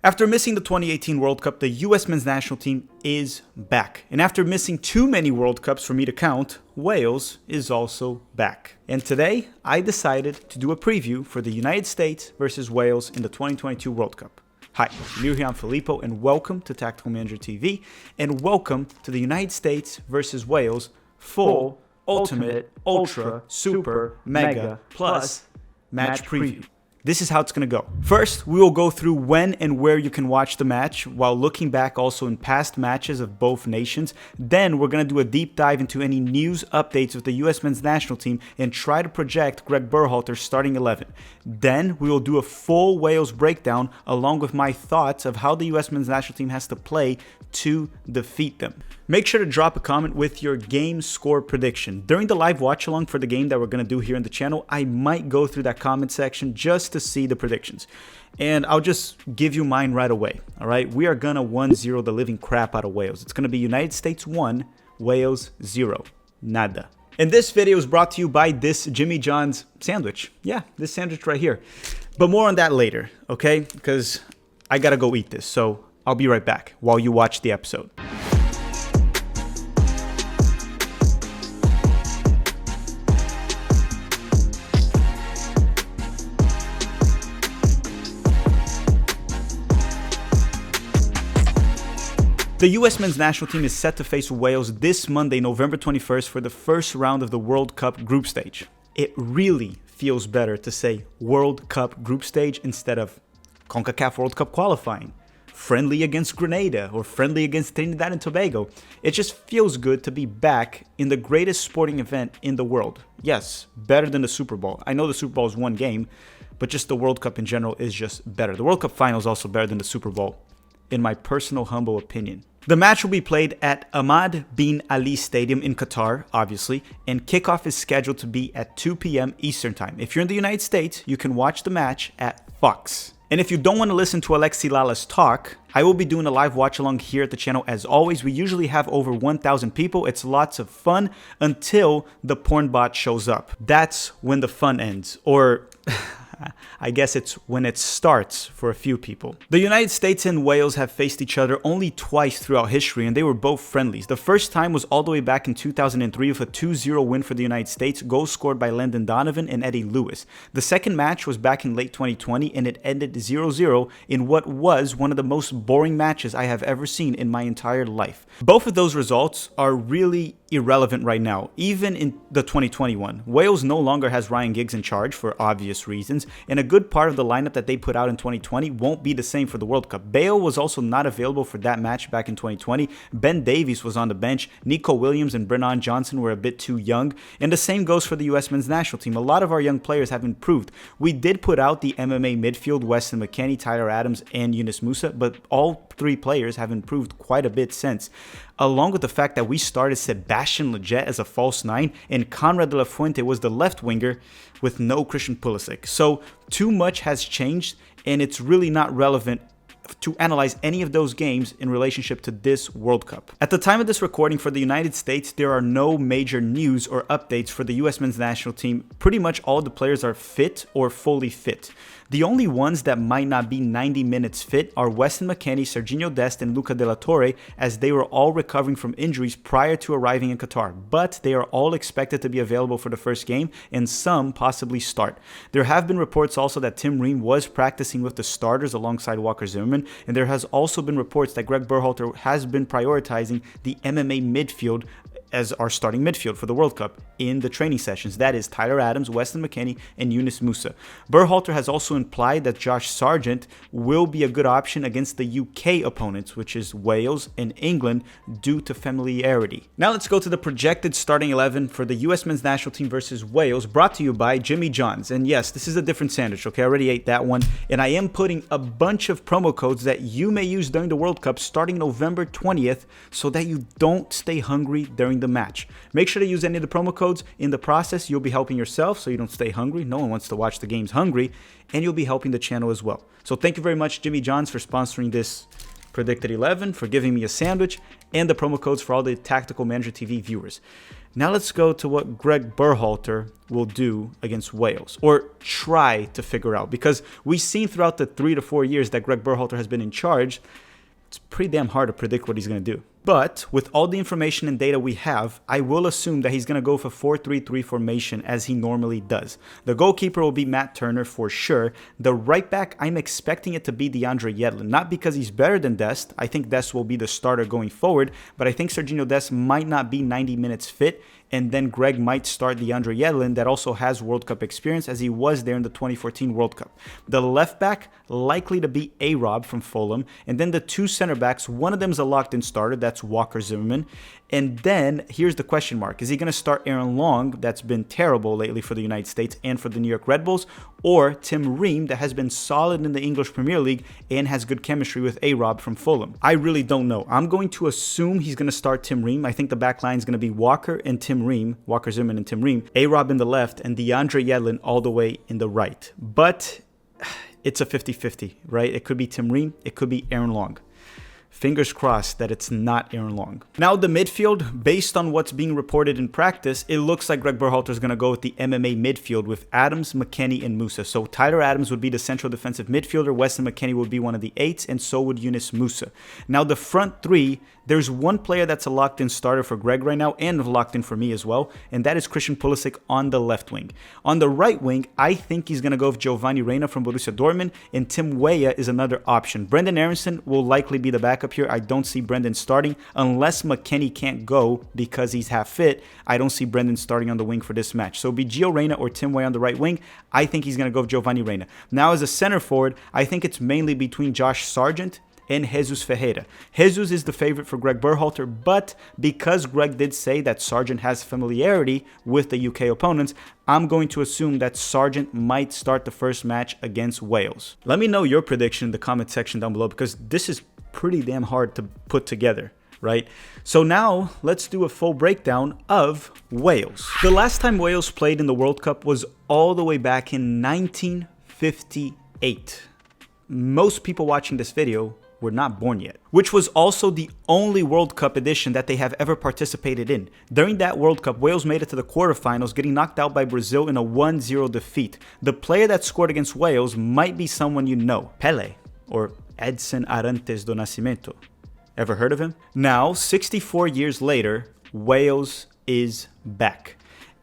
After missing the 2018 World Cup, the US men's national team is back. And after missing too many World Cups for me to count, Wales is also back. And today, I decided to do a preview for the United States versus Wales in the 2022 World Cup. Hi, I'm Mirjan Filippo, and welcome to Tactical Manager TV, and welcome to the United States versus Wales full, ultimate, ultra, super, mega, plus match preview. This is how it's going to go. First, we will go through when and where you can watch the match while looking back also in past matches of both nations. Then we're going to do a deep dive into any news updates of the US men's national team and try to project Greg Berhalter's starting 11. Then we will do a full Wales breakdown along with my thoughts of how the US men's national team has to play to defeat them. Make sure to drop a comment with your game score prediction. During the live watch along for the game that we're going to do here in the channel, I might go through that comment section just to see the predictions. And I'll just give you mine right away. All right, we are going to 1-0 the living crap out of Wales. It's going to be United States 1, Wales 0. Nada. And this video is brought to you by this Jimmy John's sandwich. Yeah, this sandwich right here. But more on that later, okay? Because I got to go eat this. So I'll be right back while you watch the episode. The US men's national team is set to face Wales this Monday, November 21st for the first round of the World Cup group stage. It really feels better to say World Cup group stage instead of CONCACAF World Cup qualifying, friendly against Grenada or friendly against Trinidad and Tobago. It just feels good to be back in the greatest sporting event in the world. Yes, better than the Super Bowl. I know the Super Bowl is one game, but just the World Cup in general is just better. The World Cup final is also better than the Super Bowl, in my personal humble opinion. The match will be played at Ahmad bin Ali Stadium in Qatar, obviously, and kickoff is scheduled to be at 2 p.m. Eastern Time. If you're in the United States, you can watch the match at Fox. And if you don't want to listen to Alexi Lalas talk, I will be doing a live watch along here at the channel. As always, we usually have over 1,000 people. It's lots of fun until the porn bot shows up. That's when the fun ends, or I guess it's when it starts for a few people. The United States and Wales have faced each other only twice throughout history, and they were both friendlies. The first time was all the way back in 2003 with a 2-0 win for the United States, goals scored by Landon Donovan and Eddie Lewis. The second match was back in late 2020, and it ended 0-0 in what was one of the most boring matches I have ever seen in my entire life. Both of those results are really irrelevant right now, even in the 2021. Wales no longer has Ryan Giggs in charge for obvious reasons, and a good part of the lineup that they put out in 2020 won't be the same for the World Cup. Bale was also not available for that match back in 2020. Ben Davies was on the bench. Nico Williams and Brennan Johnson were a bit too young, and the same goes for the US men's national team. A lot of our young players have improved. We did put out the MMA midfield, Weston McKennie, Tyler Adams, and Yunus Musa, but all three players have improved quite a bit since, along with the fact that we started Sebastian Lletget as a false nine and Conrad de la Fuente was the left winger with no Christian Pulisic. So too much has changed, and it's really not relevant to analyze any of those games in relationship to this World Cup. At the time of this recording for the United States, there are no major news or updates for the US men's national team. Pretty much all the players are fit or fully fit. The only ones that might not be 90 minutes fit are Weston McKennie, Serginho Dest, and Luca de la Torre, as they were all recovering from injuries prior to arriving in Qatar. But they are all expected to be available for the first game, and some possibly start. There have been reports also that Tim Ream was practicing with the starters alongside Walker Zimmerman, and there has also been reports that Greg Berhalter has been prioritizing the MMA midfield as our starting midfield for the World Cup in the training sessions. That is Tyler Adams, Weston McKennie, and Yunus Musa. Berhalter has also implied that Josh Sargent will be a good option against the UK opponents, which is Wales and England, due to familiarity. Now let's go to the projected starting 11 for the US men's national team versus Wales, brought to you by Jimmy John's. And yes, this is a different sandwich, okay? I already ate that one. And I am putting a bunch of promo codes that you may use during the World Cup starting November 20th so that you don't stay hungry during the match. Make sure to use any of the promo codes. In the process, you'll be helping yourself so you don't stay hungry. No one wants to watch the games hungry, and you'll be helping the channel as well. So thank you very much, Jimmy John's, for sponsoring this Predicted 11 for giving me a sandwich, and the promo codes for all the Tactical Manager TV viewers. Now let's go to what Greg Berhalter will do against Wales, or try to figure out, because we've seen throughout the 3 to 4 years that Greg Berhalter has been in charge, it's pretty damn hard to predict what he's going to do. But with all the information and data we have, I will assume that he's going to go for 4-3-3 formation as he normally does. The goalkeeper will be Matt Turner for sure. The right back, I'm expecting it to be DeAndre Yedlin. Not because he's better than Dest. I think Dest will be the starter going forward, but I think Sergiño Dest might not be 90 minutes fit, and then Greg might start DeAndre Yedlin that also has World Cup experience as he was there in the 2014 World Cup. The left back, likely to be A-Rob from Fulham, and then the two center backs, one of them is a locked-in starter, that's Walker Zimmerman. And then here's the question mark. Is he going to start Aaron Long, that's been terrible lately for the United States and for the New York Red Bulls, or Tim Ream, that has been solid in the English Premier League and has good chemistry with A-Rob from Fulham? I really don't know. I'm going to assume he's going to start Tim Ream. I think the back line is going to be Walker and Tim Ream, Walker Zimmerman and Tim Ream, A-Rob in the left, and DeAndre Yedlin all the way in the right. But it's a 50-50, right? It could be Tim Ream, it could be Aaron Long. Fingers crossed that it's not Aaron Long. Now the midfield, based on what's being reported in practice, it looks like Greg Berhalter is going to go with the MMA midfield with Adams, McKennie, and Musa. So Tyler Adams would be the central defensive midfielder, Weston McKennie would be one of the 8s, and so would Yunus Musa. Now the front three, there's one player that's a locked-in starter for Greg right now, and locked in for me as well, and that is Christian Pulisic on the left wing. On the right wing, I think he's going to go with Giovanni Reina from Borussia Dortmund, and Tim Weah is another option. Brendan Aronson will likely be the backup here. I don't see Brendan starting unless McKennie can't go because he's half fit. I don't see Brendan starting on the wing for this match. So it'll be Gio Reyna or Tim Weah on the right wing. I think he's going to go with Giovanni Reina. Now as a center forward, I think it's mainly between Josh Sargent and Jesus Ferreira. Jesus is the favorite for Greg Berhalter, but because Greg did say that Sargent has familiarity with the UK opponents, I'm going to assume that Sargent might start the first match against Wales. Let me know your prediction in the comment section down below, because this is pretty damn hard to put together, right? So now let's do a full breakdown of Wales. The last time Wales played in the World Cup was all the way back in 1958. Most people watching this video were not born yet, which was also the only World Cup edition that they have ever participated in. During that World Cup, Wales made it to the quarterfinals, getting knocked out by Brazil in a 1-0 defeat. The player that scored against Wales might be someone you know, Pelé, or Edson Arantes do Nascimento. Ever heard of him? Now, 64 years later, Wales is back.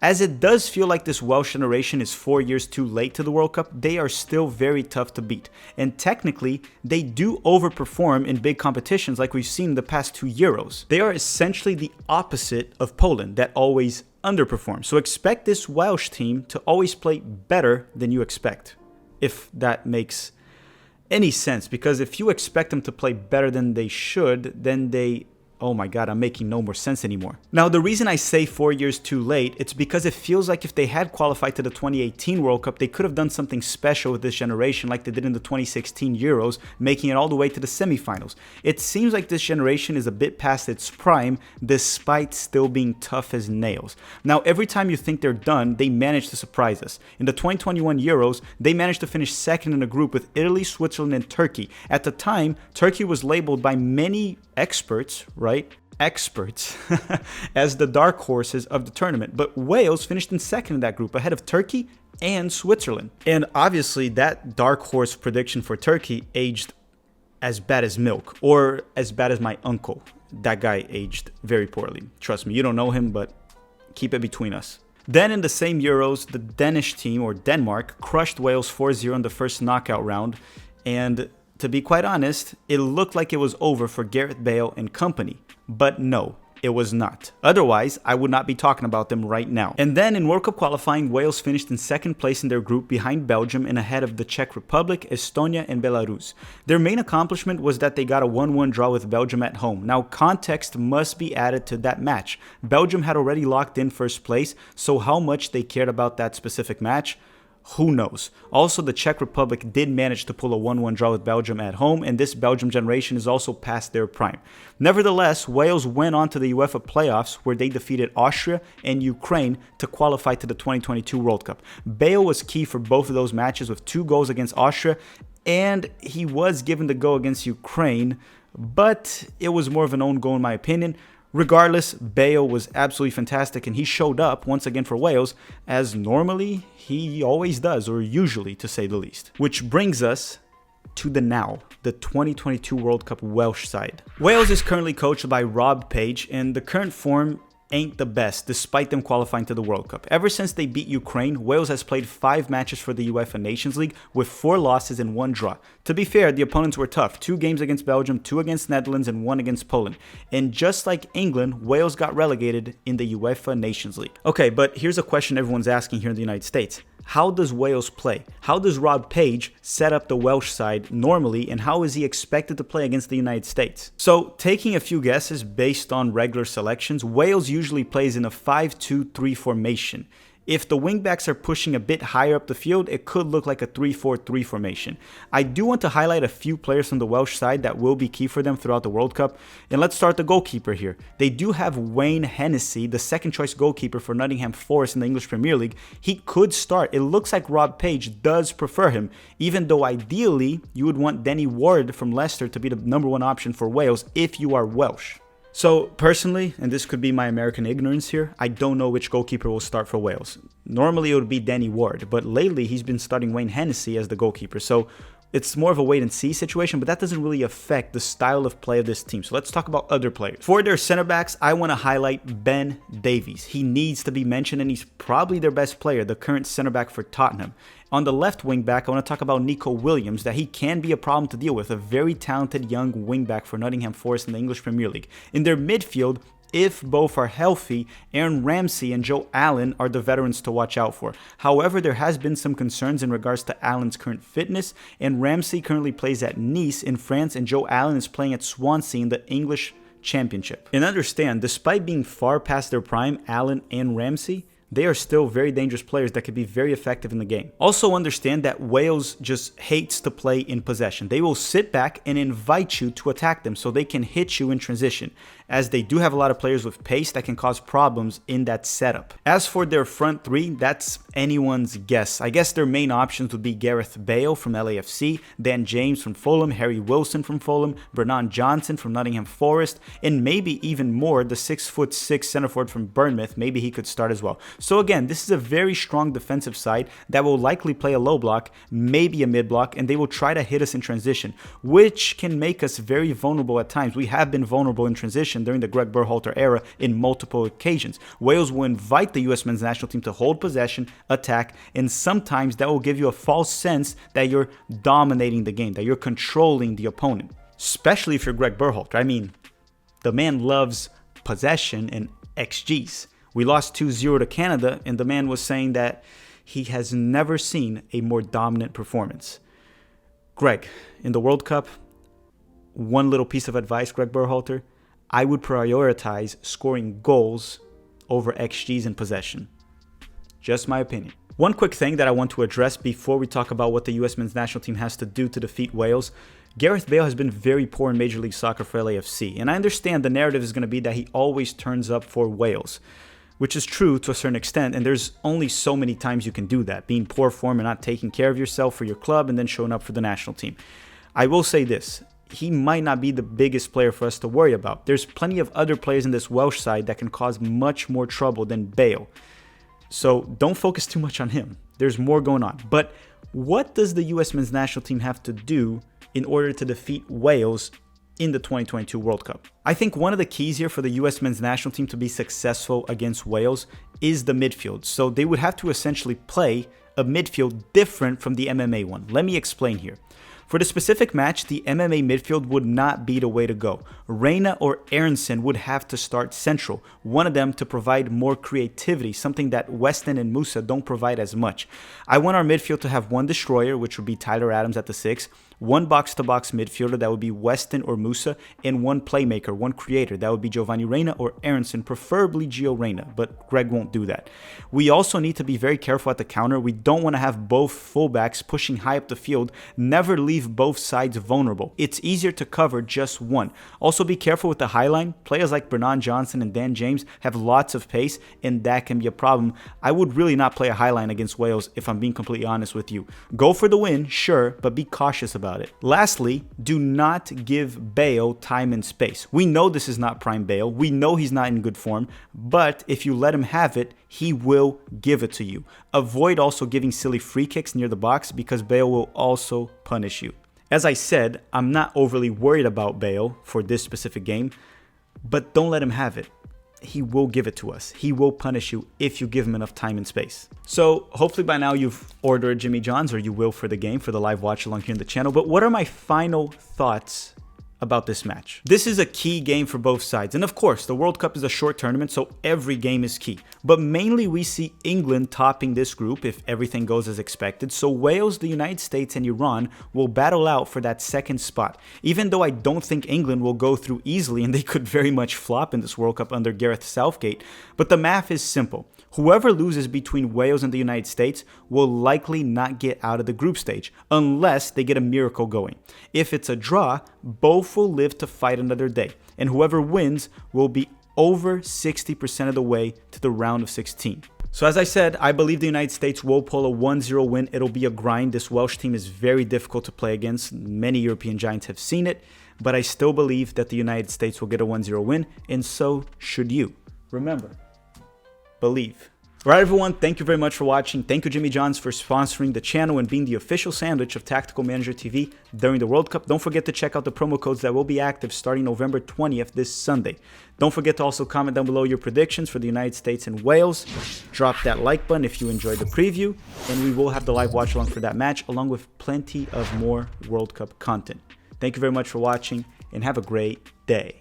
As it does feel like this Welsh generation is 4 years too late to the World Cup, they are still very tough to beat. And technically, they do overperform in big competitions like we've seen in the past 2 Euros. They are essentially the opposite of Poland that always underperforms. So expect this Welsh team to always play better than you expect, if that makes any sense. Because if you expect them to play better than they should, then they... oh my god, I'm making no more sense anymore. Now, the reason I say 4 years too late, it's because it feels like if they had qualified to the 2018 World Cup, they could have done something special with this generation like they did in the 2016 Euros, making it all the way to the semifinals. It seems like this generation is a bit past its prime, despite still being tough as nails. Now, every time you think they're done, they manage to surprise us. In the 2021 Euros, they managed to finish second in a group with Italy, Switzerland, and Turkey. At the time, Turkey was labeled by many experts, right? Experts as the dark horses of the tournament. But Wales finished in second in that group, ahead of Turkey and Switzerland. And obviously that dark horse prediction for Turkey aged as bad as milk, or as bad as my uncle. That guy aged very poorly. Trust me, you don't know him, but keep it between us. Then in the same Euros, the Danish team, or Denmark, crushed Wales 4-0 in the first knockout round. And to be quite honest, it looked like it was over for Gareth Bale and company. But no, it was not. Otherwise, I would not be talking about them right now. And then in World Cup qualifying, Wales finished in second place in their group behind Belgium and ahead of the Czech Republic, Estonia, and Belarus. Their main accomplishment was that they got a 1-1 draw with Belgium at home. Now, context must be added to that match. Belgium had already locked in first place, so how much they cared about that specific match, who knows? Also, the Czech Republic did manage to pull a 1-1 draw with Belgium at home, and this Belgium generation is also past their prime. Nevertheless, Wales went on to the UEFA playoffs, where they defeated Austria and Ukraine to qualify to the 2022 World Cup. Bale was key for both of those matches with 2 goals against Austria, and he was given the go against Ukraine, but it was more of an own goal in my opinion. Regardless, Bale was absolutely fantastic, and he showed up once again for Wales, as normally he always does, or usually to say the least. Which brings us to the 2022 World Cup Welsh side. Wales is currently coached by Rob Page, and the current form ain't the best despite them qualifying to the World Cup. Ever since they beat Ukraine, Wales has played 5 matches for the UEFA Nations League with 4 losses and 1 draw. To be fair, the opponents were tough. 2 games against Belgium, 2 against Netherlands, and 1 against Poland. And just like England, Wales got relegated in the UEFA Nations League. Okay, but here's a question everyone's asking here in the United States. How does Wales play? How does Rob Page set up the Welsh side normally, and how is he expected to play against the United States? So, taking a few guesses based on regular selections, Wales usually plays in a 5-2-3 formation. If the wingbacks are pushing a bit higher up the field, it could look like a 3-4-3 formation. I do want to highlight a few players from the Welsh side that will be key for them throughout the World Cup. And let's start the goalkeeper here. They do have Wayne Hennessy, the second choice goalkeeper for Nottingham Forest in the English Premier League. He could start. It looks like Rob Page does prefer him, even though ideally you would want Denny Ward from Leicester to be the #1 option for Wales if you are Welsh. So personally, and this could be my American ignorance here, I don't know which goalkeeper will start for Wales. Normally it would be Danny Ward, but lately he's been starting Wayne Hennessy as the goalkeeper. So it's more of a wait and see situation, but that doesn't really affect the style of play of this team. So let's talk about other players. For their center backs, I want to highlight Ben Davies. He needs to be mentioned, and he's probably their best player, the current center back for Tottenham. On the left wing back, I want to talk about Nico Williams, that he can be a problem to deal with, a very talented young wing back for Nottingham Forest in the English Premier League. In their midfield, if both are healthy, Aaron Ramsey and Joe Allen are the veterans to watch out for. However, there has been some concerns in regards to Allen's current fitness, and Ramsey currently plays at Nice in France, and Joe Allen is playing at Swansea in the English Championship. And understand, despite being far past their prime, Allen and Ramsey, they are still very dangerous players that could be very effective in the game. Also understand that Wales just hates to play in possession. They will sit back and invite you to attack them so they can hit you in transition, as they do have a lot of players with pace that can cause problems in that setup. As for their front 3, that's anyone's guess. I guess their main options would be Gareth Bale from LAFC, Dan James from Fulham, Harry Wilson from Fulham, Brennan Johnson from Nottingham Forest, and maybe even more, the 6'6" center forward from Bournemouth. Maybe he could start as well. So again, this is a very strong defensive side that will likely play a low block, maybe a mid block, and they will try to hit us in transition, which can make us very vulnerable at times. We have been vulnerable in transition during the Greg Berhalter era in multiple occasions. Wales will invite the US men's national team to hold possession, attack, and sometimes that will give you a false sense that you're dominating the game, that you're controlling the opponent, especially if you're Greg Berhalter. I mean, the man loves possession and XGs. We lost 2-0 to Canada, and the man was saying that he has never seen a more dominant performance. Greg, in the World Cup, one little piece of advice, Greg Berhalter, I would prioritize scoring goals over XGs in possession. Just my opinion. One quick thing that I want to address before we talk about what the US men's national team has to do to defeat Wales. Gareth Bale has been very poor in Major League Soccer for LAFC, and I understand the narrative is going to be that he always turns up for Wales, which is true to a certain extent, and there's only so many times you can do that, being poor form and not taking care of yourself for your club and then showing up for the national team. I will say this, he might not be the biggest player for us to worry about. There's plenty of other players in this Welsh side that can cause much more trouble than Bale. So don't focus too much on him. There's more going on. But what does the US men's national team have to do in order to defeat Wales in the 2022 World Cup? I think one of the keys here for the US men's national team to be successful against Wales is the midfield. So they would have to essentially play a midfield different from the MMA one. Let me explain here. For the specific match, the MMA midfield would not be the way to go. Reina or Aronson would have to start central, one of them to provide more creativity, something that Weston and Musa don't provide as much. I want our midfield to have one destroyer, which would be Tyler Adams at the 6, one box-to-box midfielder, that would be Weston or Musa, and one playmaker, one creator, that would be Giovanni Reina or Aronson, preferably Gio Reyna, but Greg won't do that. We also need to be very careful at the counter. We don't want to have both fullbacks pushing high up the field, never leave both sides vulnerable. It's easier to cover just one. Also be careful with the high line. Players like Brennan Johnson and Dan James have lots of pace, and that can be a problem. I would really not play a high line against Wales if I'm being completely honest with you. Go for the win, sure, but be cautious about it. about it. Lastly, do not give Bale time and space. We know this is not prime Bale. We know he's not in good form, but if you let him have it, he will give it to you. Avoid also giving silly free kicks near the box because Bale will also punish you. As I said, I'm not overly worried about Bale for this specific game, but don't let him have it. He will give it to us. He will punish you if you give him enough time and space. So hopefully by now you've ordered Jimmy John's, or you will for the game, for the live watch along here in the channel. But what are my final thoughts about this match? This is a key game for both sides. And of course, the World Cup is a short tournament, so every game is key. But mainly we see England topping this group if everything goes as expected. So Wales, the United States, and Iran will battle out for that second spot. Even though I don't think England will go through easily, and they could very much flop in this World Cup under Gareth Southgate. But the math is simple. Whoever loses between Wales and the United States will likely not get out of the group stage unless they get a miracle going. If it's a draw, both will live to fight another day, and whoever wins will be over 60% of the way to the round of 16. So as I said, I believe the United States will pull a 1-0 win. It'll be a grind. This Welsh team is very difficult to play against. Many European giants have seen it, but I still believe that the United States will get a 1-0 win, and so should you. Remember, believe. All right, everyone, thank you very much for watching. Thank you, Jimmy John's, for sponsoring the channel and being the official sandwich of Tactical Manager TV during the World Cup. Don't forget to check out the promo codes that will be active starting November 20th this Sunday. Don't forget to also comment down below your predictions for the United States and Wales. Drop that like button if you enjoyed the preview, and we will have the live watch along for that match, along with plenty of more World Cup content. Thank you very much for watching, and have a great day.